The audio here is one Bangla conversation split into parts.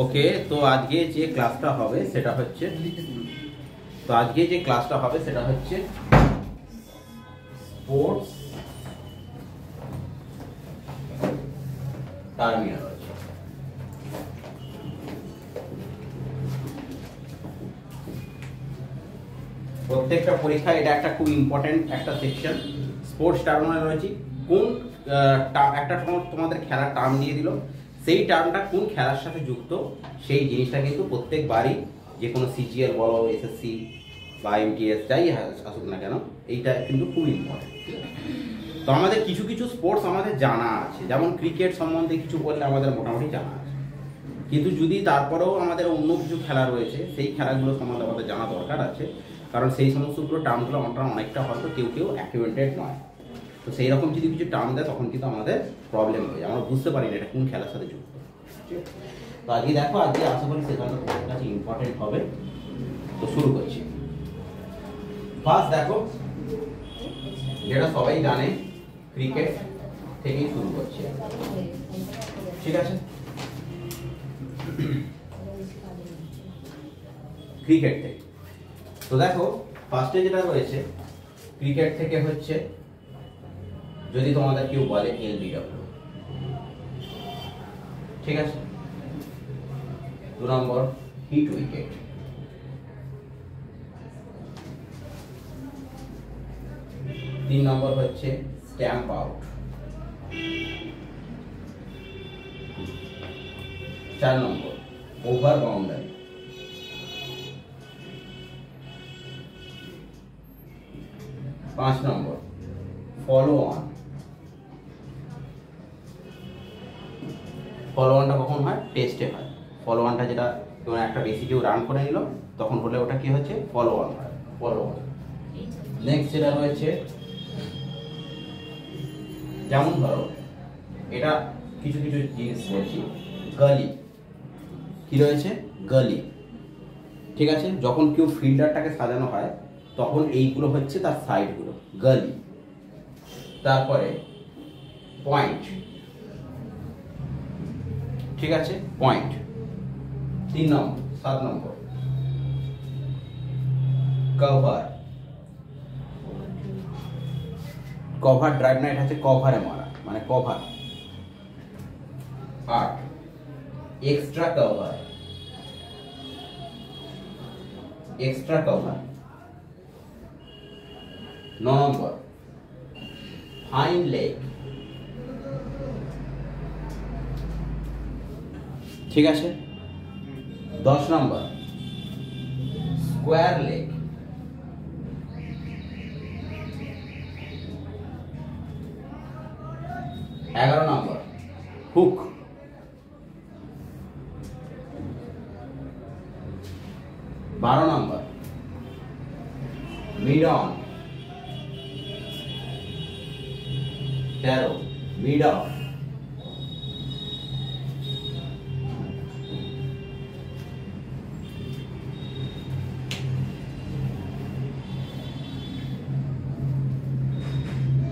ওকে, তো আজকে যে ক্লাসটা হবে সেটা হচ্ছে স্পোর্টস টার্মিনোলজি। প্রত্যেকটা পরীক্ষা এটা একটা খুব ইম্পর্টেন্ট একটা সেকশন। স্পোর্টস টার্মিনোলজি কোন একটা তোমাদের খেলার টার্ম দিয়ে দিল, সেই টার্মটা কোন খেলার সাথে যুক্ত সেই জিনিসটা কিন্তু প্রত্যেকবারই যে কোনো সিজিএল বলো, এসএসসি বা এমটিএস যাই আসুক না কেন, এইটা কিন্তু খুব ইম্পর্টেন্ট। তো আমাদের কিছু কিছু স্পোর্টস আমাদের জানা আছে, যেমন ক্রিকেট সম্বন্ধে কিছু বললে আমাদের মোটামুটি জানা আছে, কিন্তু যদি তারপরেও আমাদের অন্য কিছু খেলা রয়েছে সেই খেলাগুলো সম্বন্ধে আমাদের জানা দরকার আছে, কারণ সেই সমস্তগুলো টার্মগুলো আমরা অনেকটা হয়তো কেউ অ্যাকুয়েন্টেড নয়। তো সেই রকম যদি কিছু টার্ম দেয় তখন কিন্তু আমাদের প্রবলেম হয়ে যায়, আমরা বুঝতে পারি না এটা কোন খেলার সাথে যুক্ত। তো আজকে দেখো, আজকে আশা করি সেটা তোমাদের কাছে ইম্পর্টেন্ট হবে। তো শুরু করছি। ফার্স্ট দেখো, যেটা সবাই জানে, ক্রিকেট থেকেই শুরু করছি, ঠিক আছে? ক্রিকেট থেকে তো দেখো, ফার্স্টে যেটা রয়েছে ক্রিকেট থেকে হচ্ছে, যদি তোমাদের কেউ বলে এলবিডব্লিউ, ঠিক আছে? 2 নম্বর হিট উইকেট, 3 নম্বর হচ্ছে স্ট্যাম্প আউট, 4 নম্বর ওভার বাউন্ডারি, 5 নম্বর ফলো অন। ফলো অনটা কখন হয়? টেস্টে হয়। ফলো অনটা যেটা তোমার একটা বেশি কেউ রান করে নিল তখন হলে ওটা কি হচ্ছে? ফলো অন হয়, ফলো অন। নেক্সট যেটা রয়েছে, যেমন ধরো এটা কিছু কিছু জিনিস বলছি, গলি কি রয়েছে? গলি, ঠিক আছে? যখন কেউ ফিল্ডারটাকে সাজানো হয় তখন এইগুলো হচ্ছে তার সাইডগুলো, গলি। তারপরে পয়েন্ট, ঠিক আছে? পয়েন্ট 3 নম্বর। 7 নম্বর কভার, কভার ড্রাইভ না, এটা হচ্ছে কভারে মারা, মানে cover. 8 extra cover, extra cover. 9 নম্বর হাইন্ড লেগ, ঠিক আছে? 10 নম্বর স্কোয়ার লেগ, 11 নম্বর হুক, 12 নম্বর মিড অন, 13 মিড অফ,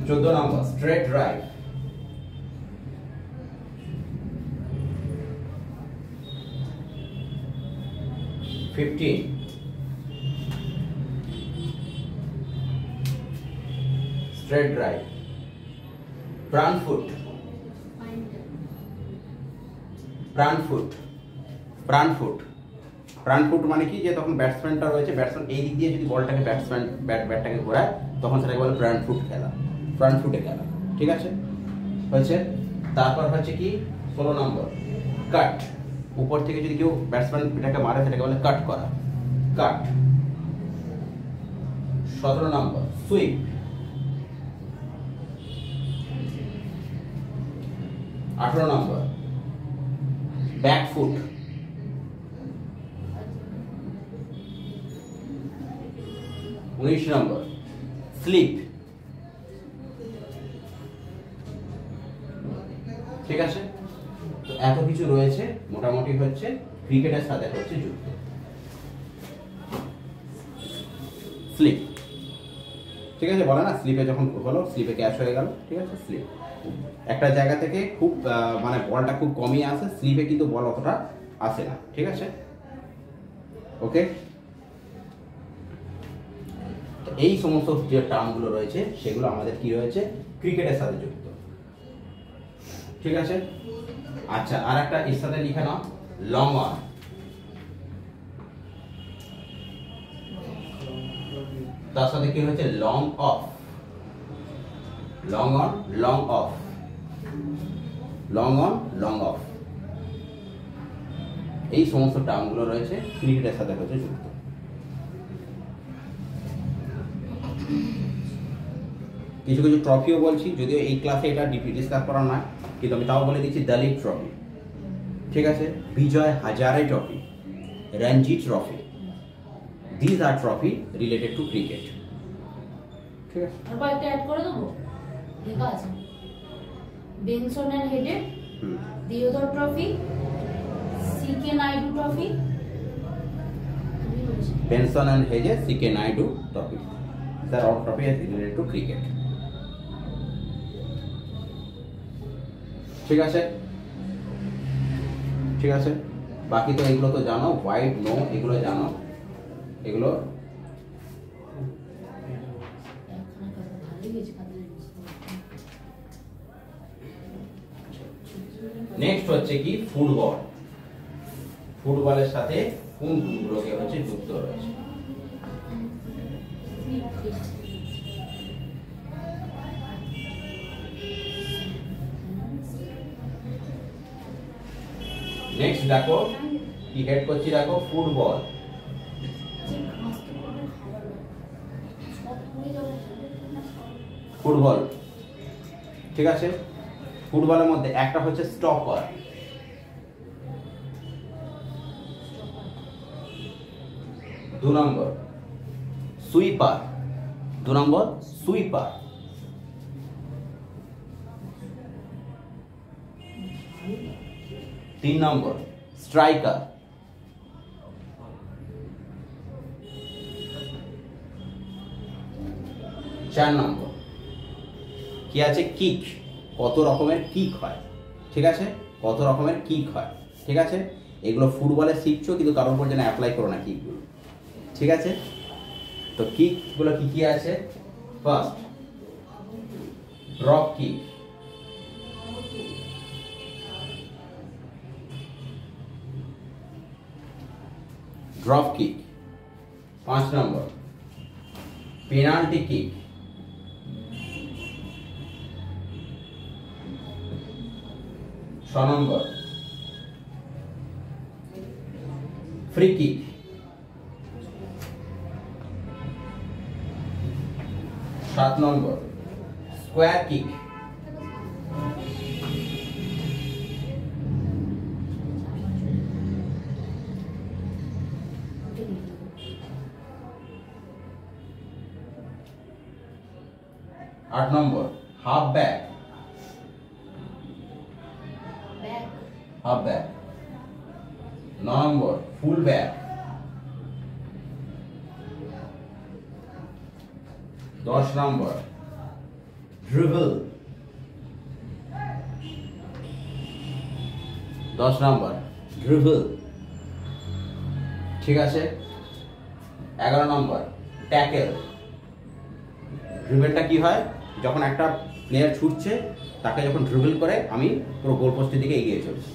14 নম্বর straight drive, 15 straight drive. Front foot, front foot, front foot. Front foot মানে কি, যে তখন ব্যাটসম্যানটা রয়েছে, ব্যাটসম্যান এই দিক দিয়ে যদি বলটাকে ব্যাটসম্যান ব্যাটটাকে ঘোরায় তখন সেটাকে বলে ফ্রন্ট ফুট খেলা, ফ্রন্ট ফুটে খেলা, ঠিক আছে? হয়েছে। তারপর হচ্ছে কি 16 নম্বর কাট, উপর থেকে যদি কেউ ব্যাটসম্যান এটাকে মারে সেটাকে বলে কাট করা, কাট। 17 নম্বর সুইপ, 18 নম্বর ব্যাক ফুট, 19 নম্বর স্লিপ, ঠিক আছে? তো এত কিছু রয়েছে মোটামুটি হচ্ছে ক্রিকেটের সাথে হচ্ছে যুক্ত। স্লিপ, ঠিক আছে? বলে না স্লিপে যখন হলো, স্লিপে ক্যাচ হয়ে গেল, ঠিক আছে? স্লিপ একটা জায়গা থেকে খুব মানে বলটা খুব কমই আসে, স্লিপে কিন্তু বল অতটা আসে না, ঠিক আছে? ওকে, এই সমস্ত যে টার্মগুলো রয়েছে সেগুলো আমাদের কি রয়েছে, ক্রিকেটের সাথে যুক্ত, ঠিক আছে? আচ্ছা, আর একটা এর সাথে লিখে নাও, লং অন। তার সাথে কি হয়েছে, long of, long on, long of, long on, long of. এই সমস্ত টার্মগুলো রয়েছে ক্রিকেটের সাথে হচ্ছে যুক্ত। কিছু কিছু ট্রফিও বলছি, যদিও এই ক্লাসে এটা ডিসকাস করা নয়, কিন্তু আমি তাও বলে দিচ্ছি, দলীপ ট্রফি, ঠিক আছে, Vijay Hazare trophy, Ranji trophy, this are trophy related to cricket, ঠিক আছে? আর কয়েকটা অ্যাড করে দেবো, লেখা আছে Benson and headed, Deodhar trophy, CK Naidu trophy, Benson and Hedges, CK Naidu trophy, the all trophy is related to cricket, ঠিক আছে? ঠিক আছে, বাকি তো এগুলো তো জানো, হোয়াইট, নো, এগুলো জানো, এগুলো নেক্সট হচ্ছে কি, ফুটবল। ফুটবলের সাথে কোন কোনগুলোকে হচ্ছে যুক্ত রয়েছে? নেক্সট দেখো কি হেড করছি, দেখো ফুটবল, ফুটবল, ঠিক আছে? ফুটবলের মধ্যে একটা হচ্ছে স্টপার, দু নম্বর সুইপার, দু নম্বর সুইপার, তিন নম্বর স্ট্রাইকার, চার নম্বর কি আছে, কিক, কত রকমের কিক হয়, ঠিক আছে? কত রকমের কিক হয়, ঠিক আছে? এগুলো ফুটবলে শিখছো, কিন্তু কারোর উপর যেন অ্যাপ্লাই করো না কিকগুলো, ঠিক আছে? তো কিকগুলো কি কি আছে, first drop kick, drop kick, 5 নম্বর পেনাল্টি কিক, 6 নম্বর ফ্রি কিক, 7 নম্বর স্কোয়ার কিক, 8 নম্বর হাফ ব্যাক, হাফ ব্যাক, 9 নম্বর ফুল ব্যাক, 10 নম্বর ড্রিবল, 10 নম্বর ড্রিবল, ঠিক আছে? 11 নম্বর ট্যাকেল। ড্রিবলটা কি হয়, যখন একটা প্লেয়ার ছুটছে তাকে যখন ড্রিবল করে আমি পুরো গোল পোস্টের দিকে এগিয়ে চলছি।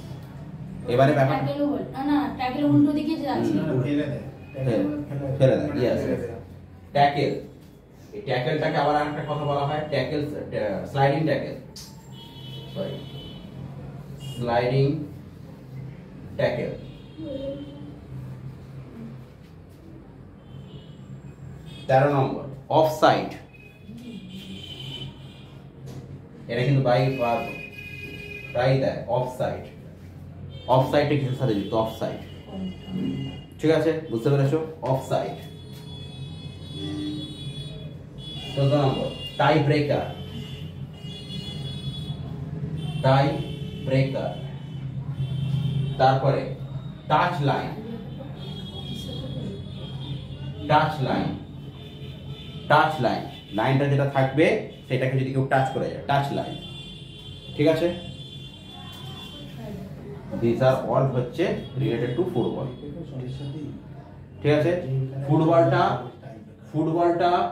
এবারে ব্যাপার না, ট্যাকেল উল্টো দিকে যাচ্ছে, ফেলে দেয়, ইয়েস, ট্যাকেল। এই ট্যাকেলটাকে আবার আরেকটা কথা বলা হয়, tackle, sliding tackle, sorry, sliding tackle. 13 নম্বর অফসাইড। এটা কিন্তু প্রায় দেয় অফসাইড। অফসাইডটা কিছুর সাথে যুক্ত, অফসাইড, ঠিক আছে? বুঝতে পেরেছো? অফসাইড। 14 নম্বর টাই ব্রেকার, টাই ব্রেকার। তারপরে touch line, touch line, touch line, লাইনটা যেটা থাকবে সেটাকে যদি কেউ টাচ করে যায়, টাচ লাইন, ঠিক আছে? দিস আর অল হচ্ছে রিলেটেড টু ফুটবল। ঠিক আছে,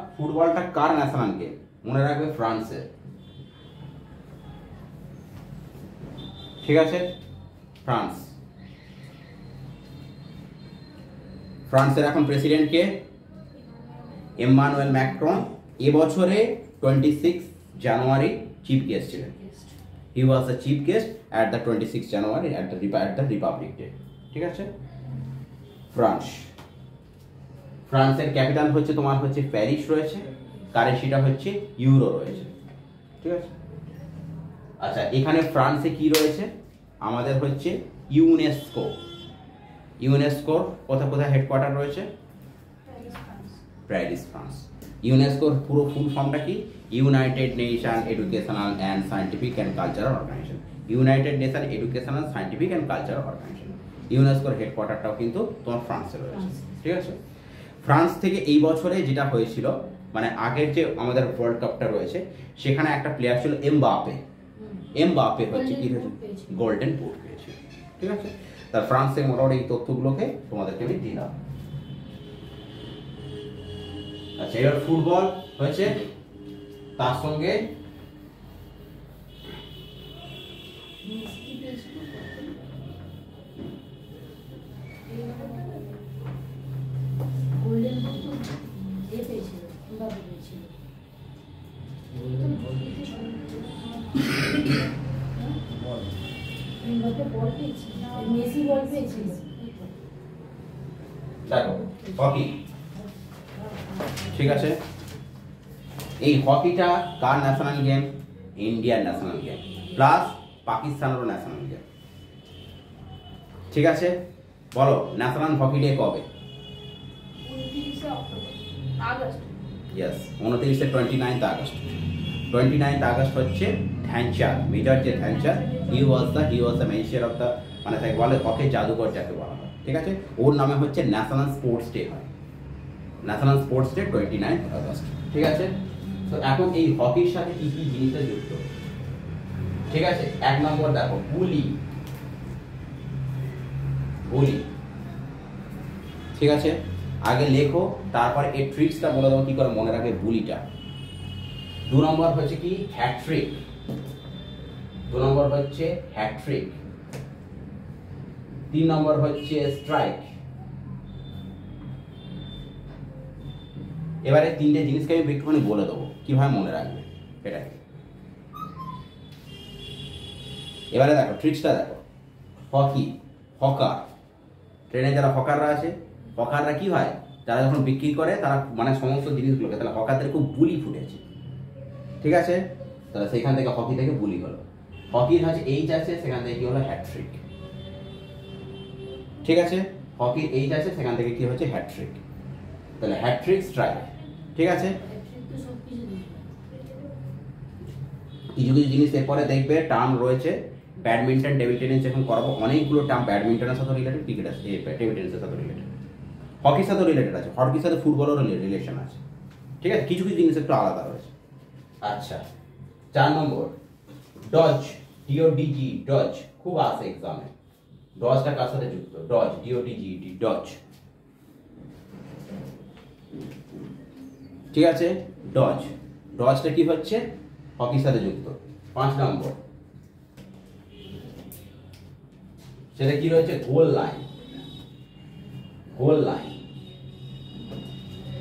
ফুটবলটা কার ন্যাশনাল গেম? মনে রাখবে ফ্রান্সের। ঠিক আছে, ফ্রান্সের এখন প্রেসিডেন্ট কে? Emmanuel Macron. এবছরে 26 জানুয়ারি চিফ গেস্ট ছিলেন। He was the chief guest at the 26 January at the republic day. ঠিক আছে, ফ্রান্সের ক্যাপিটাল হচ্ছে তোমার হচ্ছে প্যারিস রয়েছে, কারেন্সিটা হচ্ছে ইউরো রয়েছে। ঠিক আছে, আচ্ছা এখানে ফ্রান্সে কি রয়েছে? আমাদের হচ্ছে ইউনেস্কোর কোথায় হেডকোয়ার্টার রয়েছে? Paris, France. ইউনেস্কোর পুরো ফুল ফর্মটা কি? United nation educational and scientific and cultural organization. United nation educational scientific and cultural organization. ইউনেস্কোর হেডকোয়ার্টারটাও কিন্তু তোমার ফ্রান্সে রয়েছে। ঠিক আছে, ফ্রান্স থেকে এই বছরে যেটা হয়েছিল, মানে আগের যে আমাদের ওয়ার্ল্ড কাপটা রয়েছে সেখানে একটা প্লেয়ার ছিল এমবাপে হচ্ছে কি গোল্ডেন বুট পেয়েছে। ঠিক আছে, তার ফ্রান্সের মোটামুটি এই তথ্যগুলোকে তোমাদেরকে আমি দিলাম। আচ্ছা, এবার ফুটবল হয়েছে, তার সঙ্গে দেখো হকি। ঠিক আছে, এই হকিটা কার ন্যাশনাল গেম? ইন্ডিয়ার ন্যাশনাল গেম, প্লাস পাকিস্তানেরও ন্যাশনাল গেম। ঠিক আছে, বলো ন্যাশনাল হকি ডে কবে? 29 আগস্ট। 29 আগস্ট হচ্ছে ধ্যানচাঁদ, মেজর যে ধ্যানচাঁদ, হি ওয়াজ দ্য মেন্সার অফ দ্য, মানে তাই বলে হকি জাদুঘর যাকে বলা হয়। ঠিক আছে, ওর নামে হচ্ছে ন্যাশনাল স্পোর্টস ডে হয়। National sports day 29 August. ঠিক আছে, তো এখন এই হকির সাথে কি কি জিনিসটা যুক্ত? ঠিক আছে, 1 নম্বর দেখো বুলি। ঠিক আছে, আগে লেখো, তারপর এর ট্রিক্সটা বলে দেবো কি করে মনে রাখবে বুলিটা। 2 নম্বর হচ্ছে কি হ্যাট্রিক। 3 নম্বর হচ্ছে স্ট্রাইক। এবারে 3টে জিনিসকে আমি একটুখানি বলে দেবো কিভাবে মনে রাখবে এটাকে। এবারে দেখো ট্রিক্সটা দেখো, হকার, ট্রেনে যারা হকাররা আছে, হকাররা কি হয়, যারা যখন বিক্রি করে তারা মানে সমস্ত জিনিসগুলোকে, তাহলে হকারদের খুব বুলি ফুটেছে। ঠিক আছে, তাহলে সেখান থেকে হকি থেকে বুলি হলো। হকির হচ্ছে এইচ আছে, সেখান থেকে কি হলো হ্যাট্রিক। ঠিক আছে, হকির এইচ আছে, সেখান থেকে কি হচ্ছে হ্যাট্রিক। তাহলে হ্যাট্রিক, স্ট্রাইক। ঠিক আছে, কিছু জিনিস এরপরে দেখবে টার্ম রয়েছে। ব্যাডমিন্টন, টেবিল টেনিস যখন করাবো অনেকগুলো টার্ম ব্যাডমিন্টনের সাথে রিলেটেড, ক্রিকেট আছে, টেবিল টেনিসের সাথে রিলেটেড, হকির সাথে রিলেটেড আছে, হকির সাথে ফুটবলেরও রিলেশন আছে। ঠিক আছে, কিছু জিনিস একটু আলাদা রয়েছে। আচ্ছা, 4 নম্বর ডজ, ডিওডিজি, ডজ খুব আসে এক্সামে। ডজটা কার সাথে যুক্ত? Dodge, D O D G, dodge. ঠিক আছে, ডজটা কি হচ্ছে? হকির সাথে যুক্ত। 5 নম্বর সেটা কি রয়েছে? Goal line.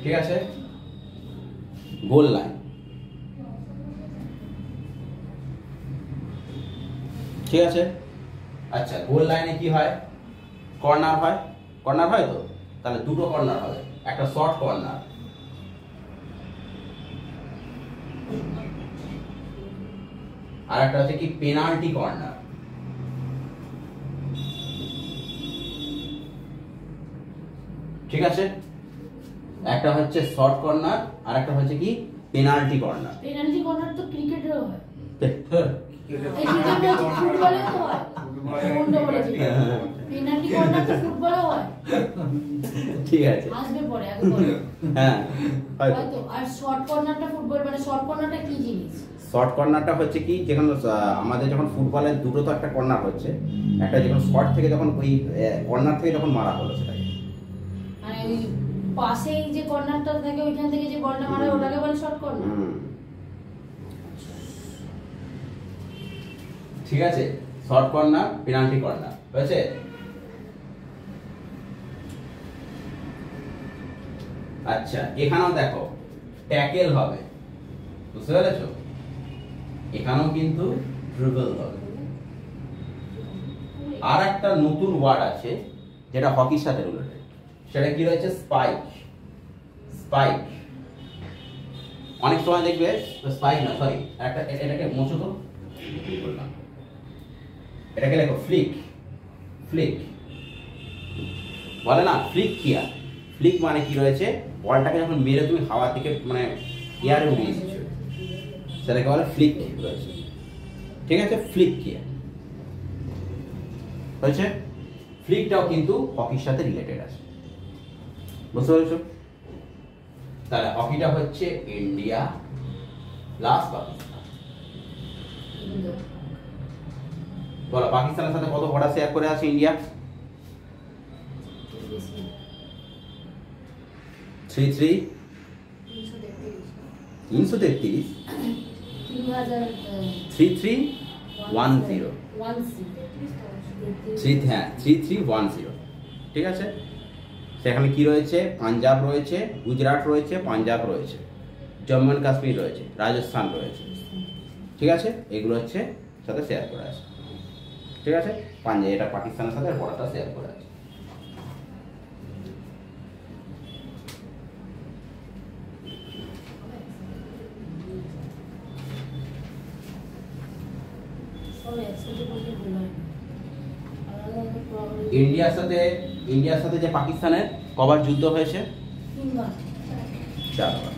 ঠিক আছে, গোল লাইন। ঠিক আছে, আচ্ছা গোল লাইনে কি হয়? কর্নার হয় তো, তাহলে দুটো কর্নার হবে, একটা শর্ট কর্নার আর একটা হচ্ছে কি পেনাল্টি কর্নার। ঠিক আছে, একটা হচ্ছে শর্ট কর্নার আর একটা হচ্ছে কি পেনাল্টি কর্নার। পেনাল্টি কর্নার তো ক্রিকেটেরও হয়, এই ক্রিকেটে ফুটবলে তো হয়, পেনাল্টি কর্নার তো ফুটবলও হয়। ঠিক আছে, আসবে পরে, আগে বলো। হ্যাঁ হয়তো। আর শর্ট কর্নারটা ফুটবল, মানে শর্ট কর্নারটা কি জিনিস? শর্ট কর্নারটা হচ্ছে কি, যেখানে আমাদের যখন ফুটবলের দুটো তো একটা কর্নার হচ্ছে, একটা যখন শর্ট থেকে যখন ওই কর্নার থেকে যখন মারা হলো সেটাকে, মানে ওই পাশেই যে কর্নারটা থাকে ওইখান থেকে যে বলটা মারা হয় ওটাকে বলে শর্ট কর্নার। ঠিক আছে, শর্ট কর্নার, পেনাল্টি কর্নার হয়েছে। আচ্ছা, এখানেও দেখো ট্যাকেল হবে, বুঝতে পেরেছো? এখানেও কিন্তু ড্রিবল হবে। আর একটা নতুন ওয়ার্ড আছে যেটা হকির সাথে রিলেটেড, সেটা কি রয়েছে? স্পাইক। স্পাইক অনেক সময় দেখবে, স্পাইক না সরি, একটা এটাকে মুছো তো, এটাকে লেখো ফ্লিক। ফ্লিক বলে না, ফ্লিক কিয়া। ফ্লিক মানে কি রয়েছে, বলটাকে যখন মেরে তুমি হাওয়ার দিকে মানে এয়ারে উড়িয়ে দিচ্ছ, সেটাকে বলে ফ্লিক রয়েছে। ঠিক আছে, ফ্লিক কিয়া হয়েছে। ফ্লিকটাও কিন্তু হকির সাথে রিলেটেড আছে, বুঝতে পেরেছো? তাহলে হকিটা হচ্ছে ইন্ডিয়া প্লাস পাকিস্তান। বলো, পাকিস্তানের সাথে কত বর্ডার শেয়ার করে আছে ইন্ডিয়া? 333 333 3310 3310। ঠিক আছে, সেখানে কি রয়েছে? পাঞ্জাব রয়েছে, গুজরাট রয়েছে, পাঞ্জাব রয়েছে, জম্মু অ্যান্ড কাশ্মীর রয়েছে, রাজস্থান রয়েছে। ঠিক আছে, এগুলো হচ্ছে সাথে শেয়ার করে আছে। ঠিক আছে, পাঞ্জাব এটা পাকিস্তানের সাথে বর্ডারটা শেয়ার করে আছে। ইন্ডিয়ার সাথে যে পাকিস্তানের কবার যুদ্ধ হয়েছে? 4বার।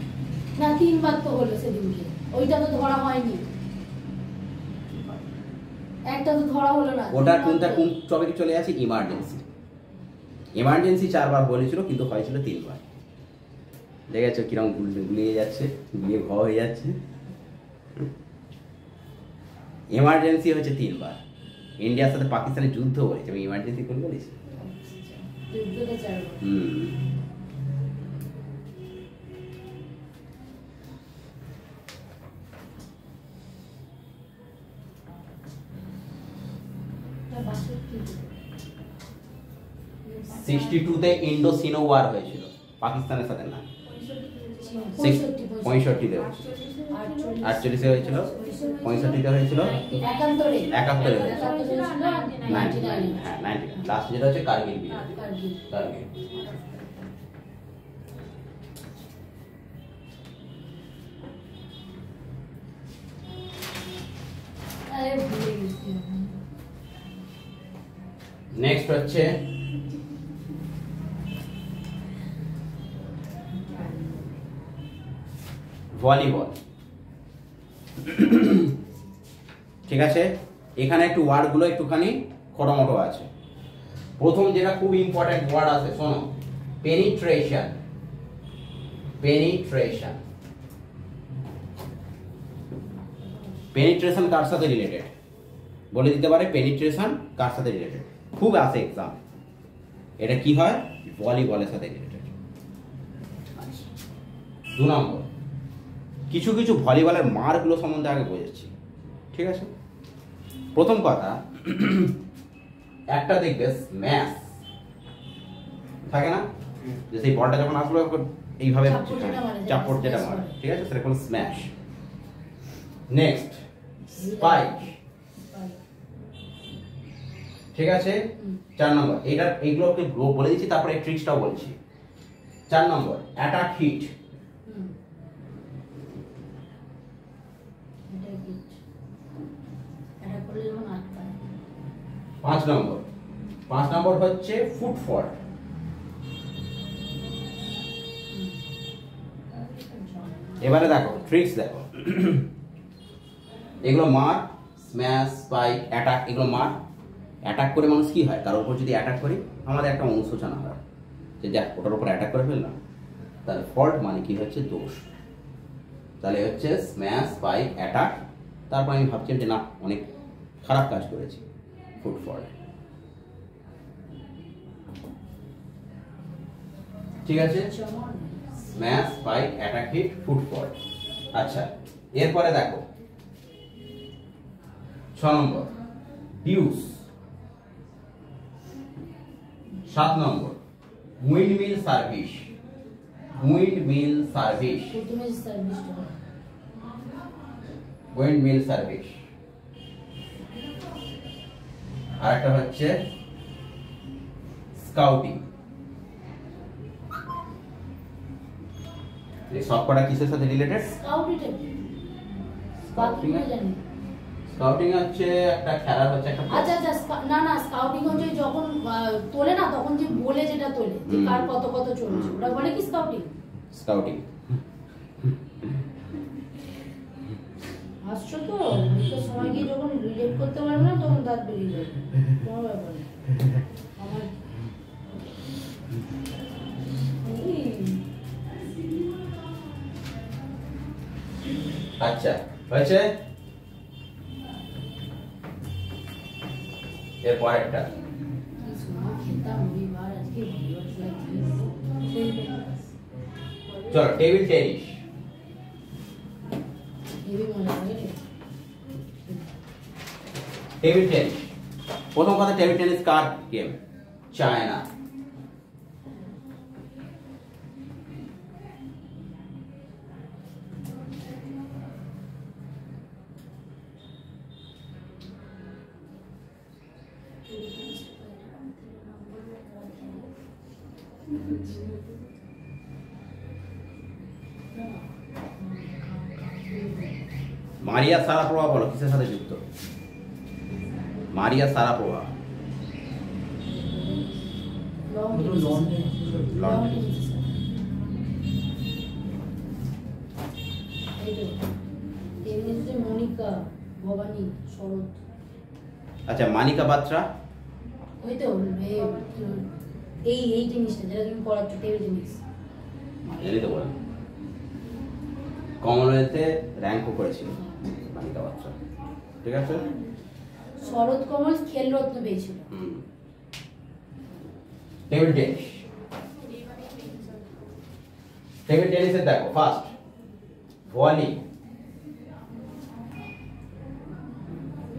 না, 3বার তো হলো সেদিনকে, ওইটা তো ধরা হয়নি, একটা তো ধরা হলো না। ওটা কোনটা কোন টপিকে চলে আছে? ইমার্জেন্সি। ইমার্জেন্সি 4বার বলেছিল, কিন্তু হয়েছিল 3বার। দেখেছো কিরকম গুলিয়ে যাচ্ছে, গুলিয়ে ঘ হয়ে যাচ্ছে। ইমার্জেন্সি হচ্ছে 3বার। ইন্ডিয়ার সাথে পাকিস্তানের যুদ্ধ হয়েছে, আমি ইমার্জেন্সি কোন বলেছি? যুদ্ধটা 4বার। তে ইন্ডো-সিনো ওয়ার হয়েছিল, পাকিস্তানের সাথে না। 65-তে হয়েছিল, 48-এ হয়েছিল, 65-তে হয়েছিল, 71-এ হয়েছিল, 99 লাস্ট যেটা হচ্ছে কার্গিল বিজয়। কার্গিল। নেক্সট হচ্ছে ভলিবল। ঠিক আছে, এখানে একটু ওয়ার্ডগুলো একটুখানি খটোমটো আছে। প্রথম যেটা খুব ইম্পর্টেন্ট ওয়ার্ড আছে, শোনো, পেনিট্রেশন। পেনিট্রেশন। পেনিট্রেশন কার সাথে রিলেটেড বলে দিতে পারে? পেনিট্রেশন কার সাথে রিলেটেড খুব আসে এক্সাম, এটা কি হয়? ভলিবলের সাথে রিলেটেড। 2 নম্বর, কিছু কিছু ভলিবলের মারগুলো সম্বন্ধে আগে বোঝাচ্ছি। ঠিক আছে, প্রথম কথা, একটা দেখবে স্ম্যাশ থাকে না, যে সেই বলটা যখন আসলো এইভাবে চাপড় যেটা মারে, ঠিক আছে, সেটা হলো স্ম্যাশ। Next spike. ঠিক আছে, 4 নম্বর, এইগুলোকে বলে দিচ্ছি, তারপরে ট্রিক্সটাও বলছি। 4 নম্বর অ্যাটাক হিট। 5 নম্বর হচ্ছে ফুট ফল্ট। এবারে দেখো ট্রিক্স দেখো, এগুলো মার, স্ম্যাশ, স্পাইক, অ্যাটাক, এগুলো মার। অ্যাটাক করে মানুষ কি হয়, কারোর উপর যদি অ্যাটাক করি আমাদের একটা অনুশোচনা হয় যে দেখ ওটার উপর অ্যাটাক করে ফেললাম, তাহলে ফল্ট মানে কি হচ্ছে দোষ। তাহলে হচ্ছে স্ম্যাশ বাই অ্যাটাক, তারপর আমি ভাবছিলাম যে না অনেক খারাপ কাজ করেছি, ফুট ফল্ট। ঠিক আছে, smash by attack hit foot fault. আচ্ছা এরপরে দেখো 6 নম্বর ডিউস, 7 নম্বর উইন্ডমিল সার্ভিস, উইন্ডমিল সার্ভিস, প্রথমে সার্ভিসটা উইন্ডমিল সার্ভিস। আর একটা হচ্ছে স্কাউটিং। এই সবকটা কিসের সাথে রিলেটেড? স্কাউটিটা কি? বাকি কি জানি? স্কাউটিং হচ্ছে একটা খেলার হচ্ছে একটা আচ্ছা আচ্ছা, না না, স্কাউটিং হচ্ছে যখন তোলে না তখন যে বলে যেটা তোলে যে কার কত কত চলছে, ওটা বলে কি স্কাউটিং? স্কাউটিং। আসছো তো একটা সময় গিয়ে যখন রিলেট করতে পারবে না তখন দাঁত বেরিয়ে যাবে, কোনো ব্যাপার না। আমার আচ্ছা হয়েছে, এরপর একটা কি সময় খেতাম রবিবার, আজকে রবিবার চলো টেবিল টেনিস। হেভি মজা লাগে রে। টেবিল টেনিস, প্রথম কথা টেবিল টেনিস কার গেম? চায়না। মারিয়া সারাপোভা বলো কিসের সাথে যুক্ত? মারিয়া সারাপোভা লং টেনিসে মনিকা, ভবানী, শরৎ। আচ্ছা মানিকা বাত্রা, ওই তো এই টেনিসটা যেটা তুমি পড়াচ্ছ, টেবিল টেনিস। জানি তো বল, কমনওয়েলথে র্যাঙ্কও করেছিল মানিকা বাত্রা। ঠিক আছে, শরৎ কমল খেলরত্ন পেয়েছিল। টেবিল টেনিস, টেবিল টেনিসে দেখো ফার্স্ট ভলি,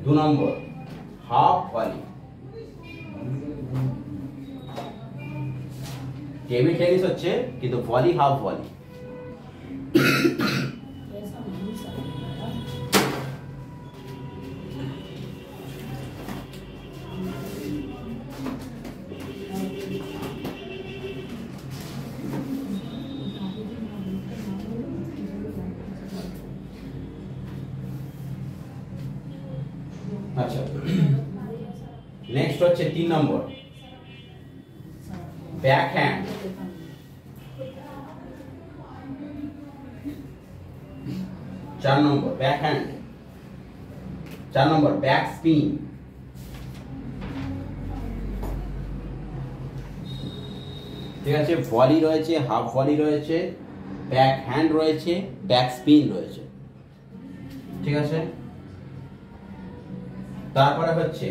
2 নম্বর হাফ ভলি। টেবিল টেনিস হচ্ছে কিন্তু ভলি হাফ ভলি। আচ্ছা নেক্সট হচ্ছে 3 নম্বর ব্যাক হ্যান্ড, 4 নম্বর ব্যাক হ্যান্ড, 4 নম্বর ব্যাক স্পিন, ঠিক আছে। ভলি রয়েছে, হাফ ভলি রয়েছে, ব্যাক হ্যান্ড রয়েছে, ব্যাক স্পিন রয়েছে, ঠিক আছে। তারপরে হচ্ছে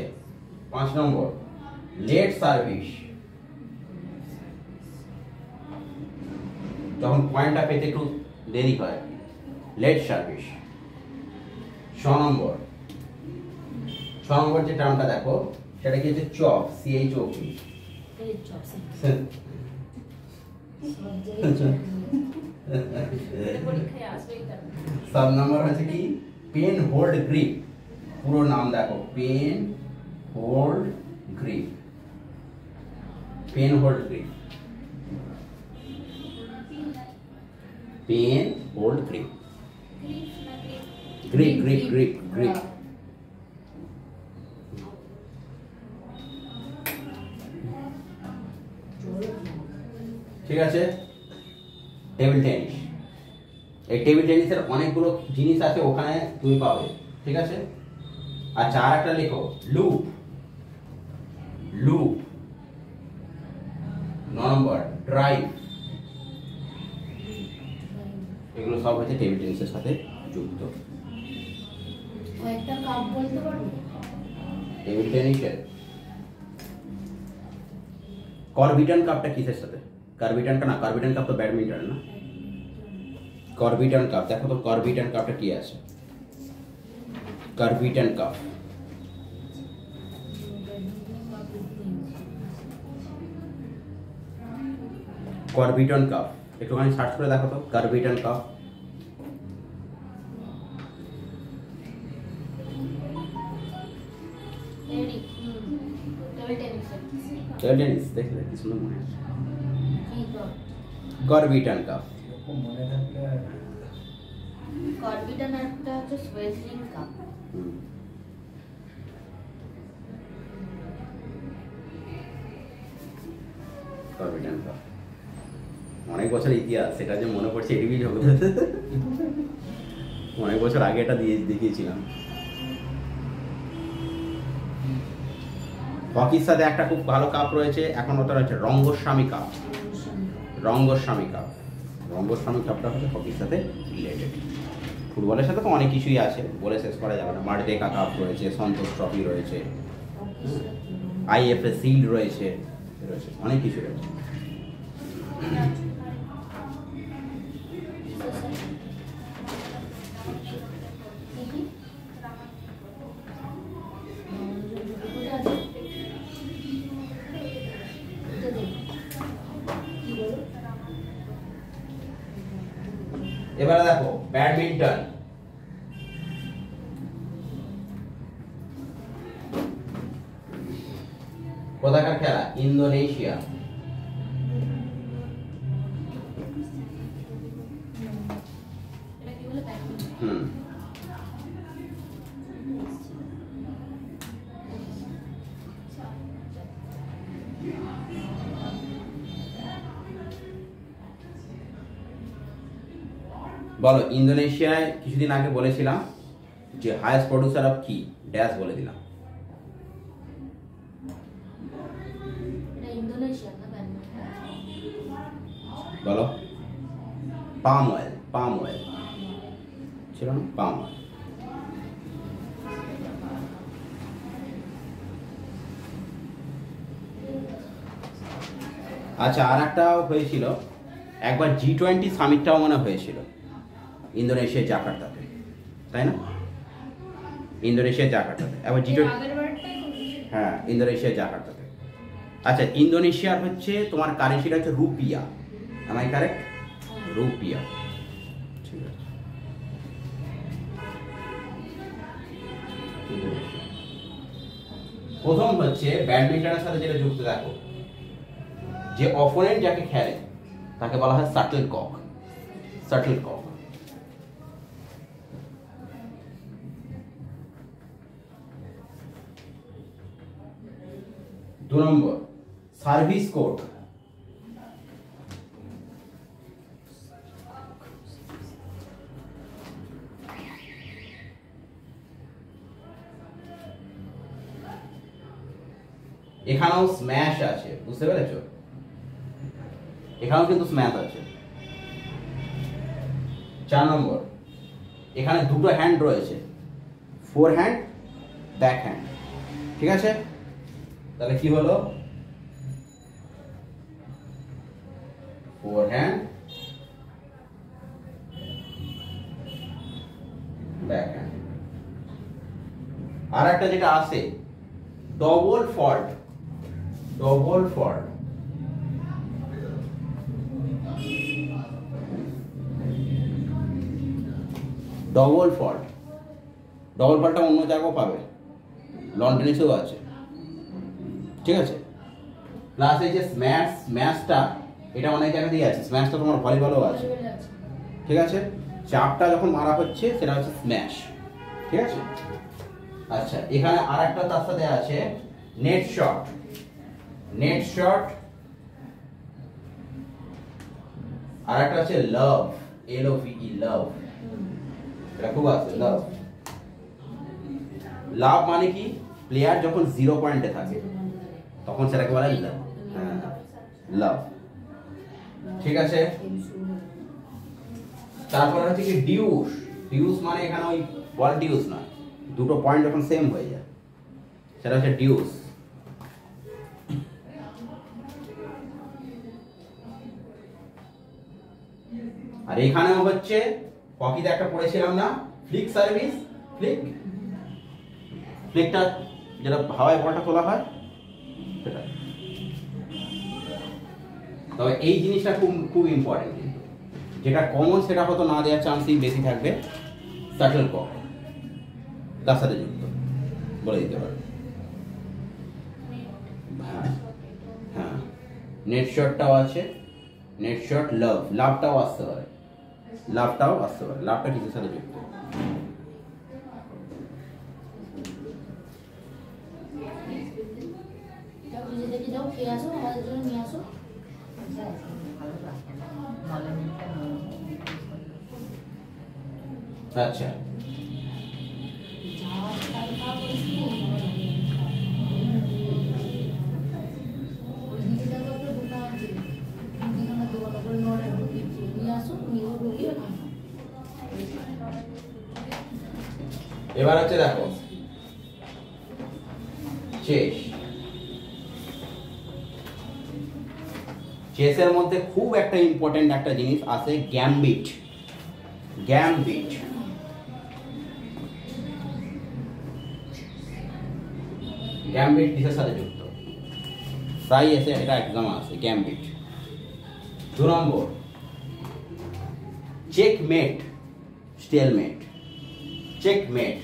5 নম্বর লেট সার্ভিস, যখন পয়েন্টটা পেতে একটু দেরি হয়, লেট সার্ভিস। 6 নম্বর যে টার্মটা দেখো সেটা কি হচ্ছে চপ, CHOP। 7 নম্বর হচ্ছে কি পেন হোল্ড গ্রিপ, পুরো নাম দেখো pen hold grip, pen hold grip, pen hold grip, grip grip grip grip. ঠিক আছে, টেবিল টেনিস। এই টেবিল টেনিসের অনেকগুলো জিনিস আছে ওখানে তুমি পাবে, ঠিক আছে। আচ্ছা আর একটা লেখো লুপ, নম্বর ড্রাইভ, এগুলো সব হচ্ছে টেবিল টেনিসের সাথে যুক্ত। কয়েকটা কাপ বলতে পারবে? টেবিল টেনিসের করবিটন কাপটা কিসের সাথে? করবিটন না, করবিটন কাপ তো ব্যাডমিন্টন না। করবিটন কাপ, দেখো তো করবিটন কাপটা কি আছে? করবিটন কাপ, করবিটন কাপ, একটুখানি সার্চ করে দেখো তো করবিটন কাপ। টেবিল টেনিস দেখলে কি সুন্দর মনে আছে। করবিটন কাপ, করবিটন একটা হচ্ছে সুয়েজলিং কাপ। করবিটন কাপ অনেক বছর ইতিহাস, সেটা যে মনে পড়ছে এটুকুই জগৎ। অনেক বছর আগে এটা দেখিয়েছিলাম। হকির সাথে একটা খুব ভালো কাপ রয়েছে এখন, ওটা রয়েছে রঙ্গস্বামী কাপ। রঙ্গস্বামী কাপ, রঙ্গস্বামী কাপটা হচ্ছে হকির সাথে রিলেটেড। ফুটবলের সাথে তো অনেক কিছুই আছে, বলে শেষ করা যাবে না। মার্ডেকা কাপ রয়েছে, সন্তোষ ট্রফি রয়েছে, আইএফএ শিল্ড রয়েছে, অনেক কিছু রয়েছে। এবারে দেখো ব্যাডমিন্টন। কোথাকার খেলা? ইন্দোনেশিয়া। বলো, ইন্দোনেশিয়ায় কিছুদিন আগে বলেছিলাম যে হাইয়েস্ট প্রডিউসার অফ কি ড্যাশ বলে দিলাম। বলো, পাম অয়েল। পাম অয়েল ছিল না? Palm oil. আচ্ছা, আর একটাও হয়েছিল একবার, G20 সামিটটাও মনে হয়েছিল ইন্দোনেশিয়ার জাকার্তাতে, তাই না? ইন্দোনেশিয়ার জাকার্তাতে একবার G20, হ্যাঁ ইন্দোনেশিয়ার জাকার্তাতে। আচ্ছা, ইন্দোনেশিয়ার হচ্ছে তোমার কারেন্সিটা হচ্ছে রুপিয়া, am I correct? রুপিয়া, ঠিক আছে। প্রথম হচ্ছে ব্যাডমিন্টনের সাথে যেটা যুক্ত, দেখো যে অপোনেন্ট যাকে খেলে তাকে বলা হয় শাটল কক। Shuttle cock. দু নম্বর সার্ভিস কোর্ট। এখানেও স্ম্যাশ আছে, বুঝতে পেরেছো? এখানেও কিন্তু স্ম্যাশ আছে। 4 নম্বর, এখানে দুটো হ্যান্ড রয়েছে, ফোর হ্যান্ড, ব্যাক হ্যান্ড, ঠিক আছে? তাহলে কি হলো? Forehand, backhand. আর একটা যেটা আছে double fault. Double fault, double fault. Double ফল্টটা অন্য জায়গাও পাবে, লন টেনিসেও আছে, ঠিক আছে? প্লাস এই যে স্ম্যাশ, স্ম্যাশটা এটা অনেক জায়গাতেই আছে। স্ম্যাশটা তোমার ভলিবলেও আছে, ঠিক আছে? চাপটা যখন মারা হচ্ছে সেটা হচ্ছে স্ম্যাশ, ঠিক আছে? আচ্ছা, এখানে আর একটা তার সাথে আছে নেট শট। Net shot. আর একটা আছে লাভ, LOVE, লাভ। এটা খুব আছে, লাভ। লাভ মানে কি? প্লেয়ার যখন 0 পয়েন্টে থাকে তখন সেটাকে বলা হয় লাভ। হ্যাঁ, লাভ। ঠিক আছে, তারপর হচ্ছে কি ডিউস। ডিউস মানে এখানে ওই বল ডিউস না, দুটো পয়েন্ট যখন সেম হয়ে যায় সেটা হচ্ছে ডিউস। আর এখানেও হচ্ছে হকিতে একটা পড়েছিলাম না, ফ্লিক সার্ভিস। ফ্লিকটা যেটা হাওয়ায় বলটা তোলা হয় সেটা। তবে এই জিনিসটা খুব খুব ইম্পর্টেন্ট, কিন্তু যেটা কমন সেটা হয়তো না দেওয়ার চান্সই বেশি থাকবে। শাটল কক তার সাথে যুক্ত বলে দিতে পারবে। হ্যাঁ হ্যাঁ, নেট শটটাও আছে, নেট শট। লাভটাও আসতে পারে, লাভটা কিসের সাথে যুক্ত? আচ্ছা, এবার হচ্ছে দেখো চেস। চেসের মধ্যে খুব একটা ইম্পর্টেন্ট একটা জিনিস আছে, গ্যাম্বিট। গ্যাম্বিট কিসের সাথে যুক্ত? প্রায় এসে এটা এক্সাম আছে, গ্যাম্বিট। 2 নম্বর চেকমেট, স্টেলমেট। চেকমেট।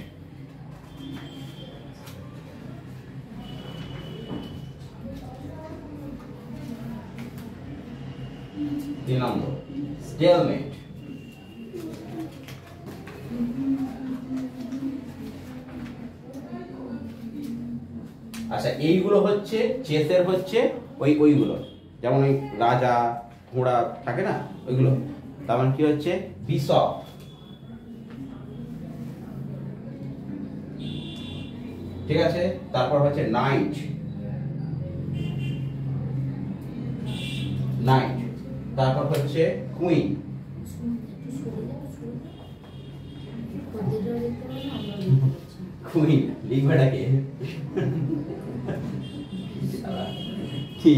3 নম্বর স্টেলমেট। আচ্ছা, এইগুলো হচ্ছে চেসের হচ্ছে ওইগুলো, যেমন ওই রাজা ঘোড়া থাকে না ওইগুলো। তার মানে কি হচ্ছে বিশপ। ঠিক আছে, তারপর হচ্ছে নাইট। তারপর হচ্ছে কুইন। কুইন লিখবেটাকে কি?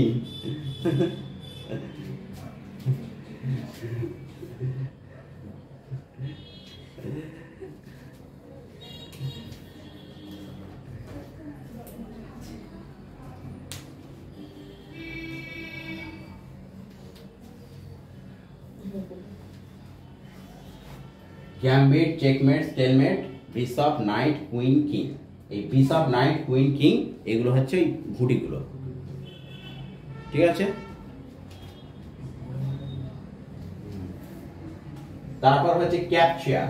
Gambit, checkmate, stalemate, bishop, night, queen, king. এই বিশপ, নাইট, কুইন, কিং এগুলো হচ্ছে এই ঘুঁটিগুলো। ঠিক আছে, তারপর হচ্ছে ক্যাপচার।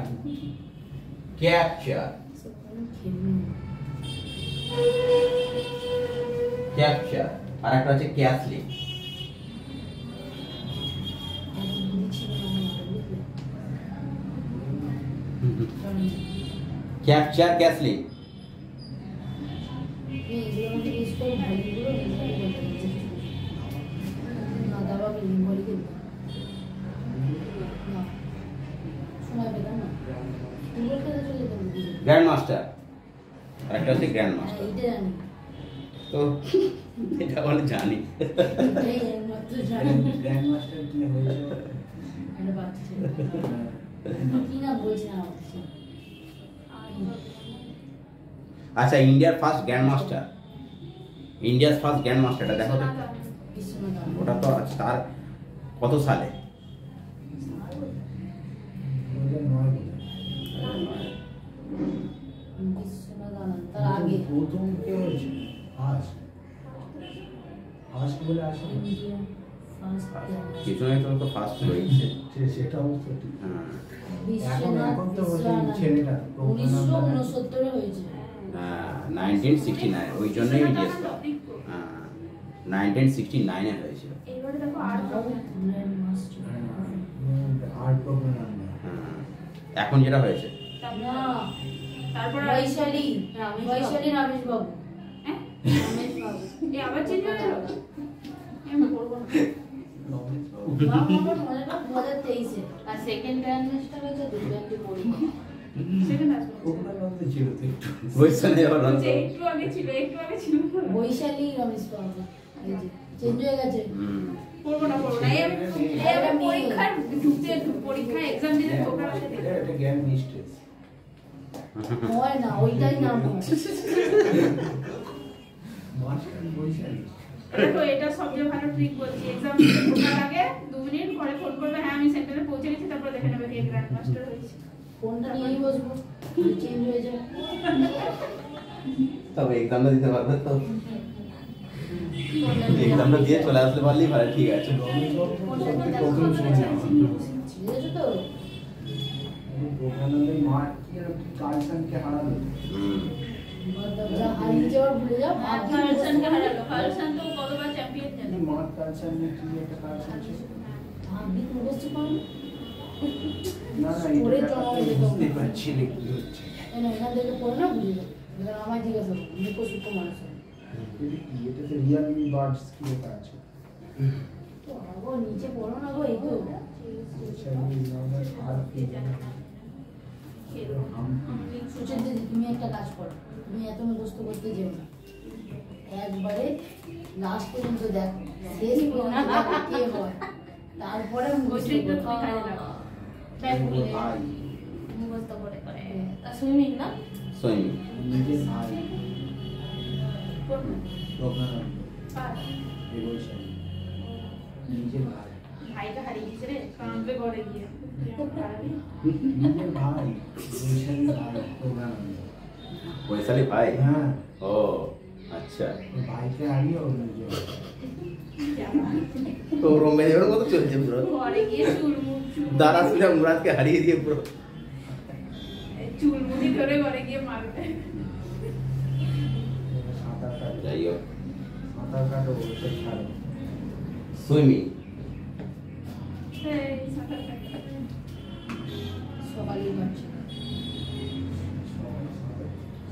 আর একটা হচ্ছে castling. Capture, castling. Grandmaster, আর একটা হচ্ছে গ্র্যান্ড মাস্টার। তো এটা বলে জানি। গ্র্যান্ড মাস্টার কি হয়েছে? আচ্ছা, ইন্ডিয়ার ফার্স্ট গ্র্যান্ড মাস্টারটা দেখো তো। ওটা তো তার কত সালে? কিছু না তো ফার্স্ট হয়েছে সেটা অবশ্য ঠিক। এখন তো ছেলেটা 1969 হয়েছে। 1969, ওই জন্যই আমি জিজ্ঞেস করলাম। 1969 হয়েছিল। এবারে দেখো এখন যেটা হয়েছে তারপর বৈশালী রামেশ বাবু। হ্যাঁ, রামেশ বাবু। এই আবার চেঞ্জ হয়ে গেল। আমি করব না। নভেম্বর 2023 আর সেকেন্ড ট্রাইমেস্টার হচ্ছে 2020 সেকেন্ড আসবে ওখানে মধ্যে ছিল তো একটু বৈশালী আবার রঞ্জন। একটু আগে ছিল বৈশালী রমেশ বাবু চেঞ্জ হয়ে গেছে পড়বো না এই আমি পরীক্ষার পরীক্ষা এক্সাম দিতে তোমরা এটা জ্ঞান মিস্টেস হয় না ওইটাই নাম হয় মাস্টার বৈশালী দেখো এটা সবচেয়ে ভালো ট্রিক বলছি এক্সাম দিতে ঢোকার আগে 2 মিনিট পরে ফোন করবে হ্যাঁ আমি সেন্টারে পৌঁছে গেছি তারপর দেখে নেবে কে গ্র্যান্ড মাস্টার হয়েছে ফোনটা নিয়েই বসবো চেঞ্জ হয়ে যাবে তবে এক্সামটা দিতে পারবে তো এক্সামটা দিয়ে চলে আসতে পারলেই ভালো ঠিক আছে প্রথম শুনলাম বুঝেছো তো প্রজ্ঞানন্দের মা কি কালসানকে হারালো ওরা হারিয়ে যাওয়ার ভুলে যাও কালসানকে হারালো কালসান তো কতবার চ্যাম্পিয়ন জানো মা কালসান কি একটা কালসান ছিল ভাবি মুখস্থ করো না না পরে এটা জমা হয়ে যেত বুঝতে পারছি না কি হচ্ছে এখান থেকে পড়ো না বুঝে যাও এবার আমায় জিজ্ঞাসা করো মুখো সুখো মানুষ এটাতে রিয়ালমি বাডস কি লেখা আছে তো আগো নিচে পড়ো না গো এই তো সুচেত দিদি তুমি একটা কাজ করো তুমি এত মুখস্থ করতে যেও না একবারে লাস্ট পর্যন্ত দেখো শেষ পর্যন্ত দেখো কে হয় তারপরে মুখস্থ ওইটা তুমি করো। কাজে লাগাও ব্যাক খুলে মুখস্থ করে করে তা সুইমিং না সুইমিং নিজের ভাই কোন প্রজ্ঞানন্দ পার এই বৈশালী নিজের ভাই ভাইটা হারিয়ে গেছে রে কাঁদবে ঘরে গিয়ে নিজের ভাই বৈশালী ভাই প্রজ্ঞানন্দ বৈশালী ভাই হ্যাঁ ও আচ্ছা ভাইকে হারিয়ে ওর নিজের তো রঙ্গে যাওয়ার মতো চলছে পুরো ঘরে গিয়ে চুল দাদা সুরা মুরাদকে হারিয়ে দিয়ে পুরো মুড়ি ধরে ঘরে গিয়ে মারবে সাঁতার কাটে যাই হোক সাঁতার কাটো ওটা ছাড়ো সুইমিং এই সাঁতার কাটে সকালেই পাচ্ছি